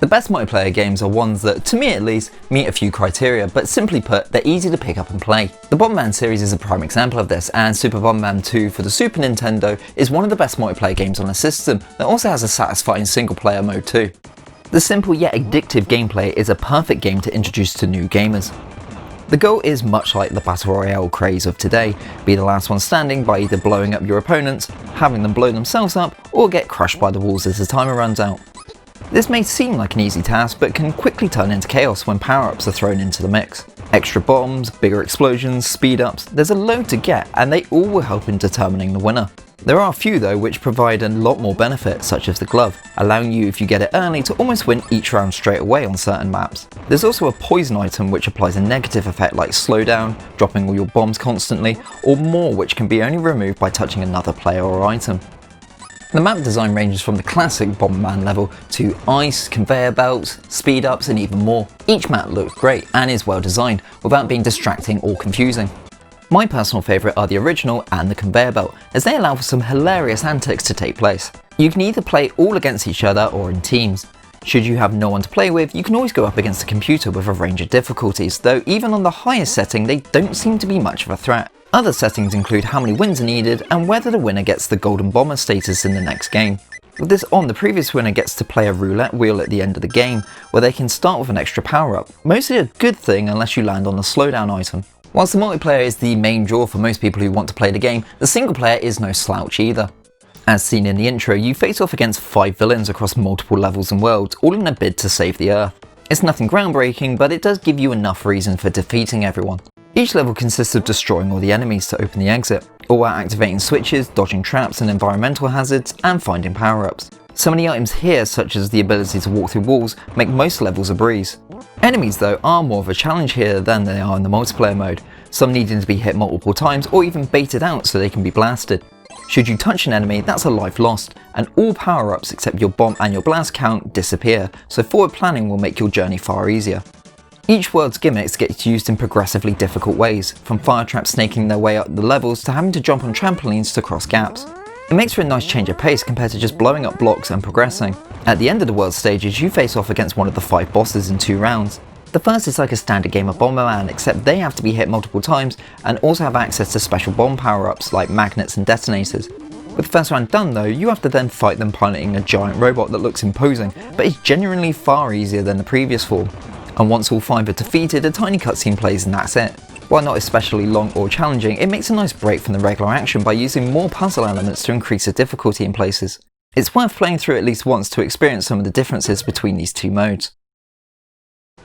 The best multiplayer games are ones that, to me at least, meet a few criteria, but simply put, they're easy to pick up and play. The Bomberman series is a prime example of this, and Super Bomberman 2 for the Super Nintendo is one of the best multiplayer games on the system that also has a satisfying single player mode too. The simple yet addictive gameplay is a perfect game to introduce to new gamers. The goal is much like the Battle Royale craze of today, be the last one standing by either blowing up your opponents, having them blow themselves up, or get crushed by the walls as the timer runs out. This may seem like an easy task, but can quickly turn into chaos when power-ups are thrown into the mix. Extra bombs, bigger explosions, speed-ups, there's a load to get, and they all will help in determining the winner. There are a few though which provide a lot more benefit, such as the glove, allowing you, if you get it early, to almost win each round straight away on certain maps. There's also a poison item which applies a negative effect like slowdown, dropping all your bombs constantly, or more which can be only removed by touching another player or item. The map design ranges from the classic Bomberman level to ice, conveyor belts, speed ups and even more. Each map looks great and is well designed without being distracting or confusing. My personal favourite are the original and the conveyor belt, as they allow for some hilarious antics to take place. You can either play all against each other or in teams. Should you have no one to play with, you can always go up against a computer with a range of difficulties, though even on the highest setting they don't seem to be much of a threat. Other settings include how many wins are needed and whether the winner gets the golden bomber status in the next game. With this on, the previous winner gets to play a roulette wheel at the end of the game, where they can start with an extra power up, mostly a good thing unless you land on the slowdown item. Whilst the multiplayer is the main draw for most people who want to play the game, the single player is no slouch either. As seen in the intro, you face off against 5 villains across multiple levels and worlds, all in a bid to save the Earth. It's nothing groundbreaking, but it does give you enough reason for defeating everyone. Each level consists of destroying all the enemies to open the exit, all while activating switches, dodging traps and environmental hazards, and finding power-ups. Some of the items here, such as the ability to walk through walls, make most levels a breeze. Enemies though are more of a challenge here than they are in the multiplayer mode, some needing to be hit multiple times or even baited out so they can be blasted. Should you touch an enemy, that's a life lost, and all power-ups except your bomb and your blast count disappear, so forward planning will make your journey far easier. Each world's gimmicks gets used in progressively difficult ways, from fire traps snaking their way up the levels to having to jump on trampolines to cross gaps. It makes for a nice change of pace compared to just blowing up blocks and progressing. At the end of the world stages, you face off against one of the 5 bosses in 2 rounds. The first is like a standard game of Bomberman, except they have to be hit multiple times and also have access to special bomb power-ups like magnets and detonators. With the first round done though, you have to then fight them piloting a giant robot that looks imposing, but is genuinely far easier than the previous form. And once all 5 are defeated, a tiny cutscene plays and that's it. While not especially long or challenging, it makes a nice break from the regular action by using more puzzle elements to increase the difficulty in places. It's worth playing through at least once to experience some of the differences between these 2 modes.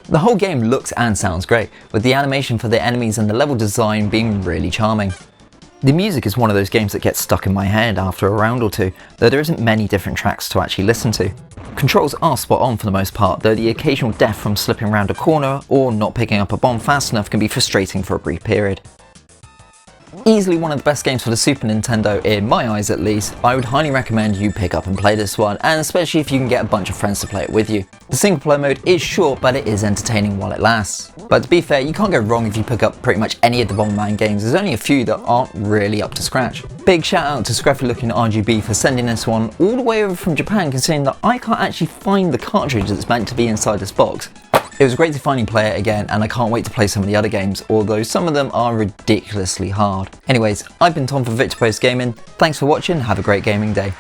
The whole game looks and sounds great, with the animation for the enemies and the level design being really charming. The music is one of those games that gets stuck in my head after a round or 2, though there isn't many different tracks to actually listen to. Controls are spot on for the most part, though the occasional death from slipping around a corner or not picking up a bomb fast enough can be frustrating for a brief period. Easily one of the best games for the Super Nintendo, in my eyes at least. I would highly recommend you pick up and play this one, and especially if you can get a bunch of friends to play it with you. The single player mode is short, but it is entertaining while it lasts. But to be fair, you can't go wrong if you pick up pretty much any of the Bomberman games. There's only a few that aren't really up to scratch. Big shout out to Scruffy Lookin RGB for sending this one all the way over from Japan, considering that I can't actually find the cartridge that's meant to be inside this box. It was great to finally play it again, and I can't wait to play some of the other games, although some of them are ridiculously hard. Anyways, I've been Tom from VictorPost Gaming. Thanks for watching, have a great gaming day.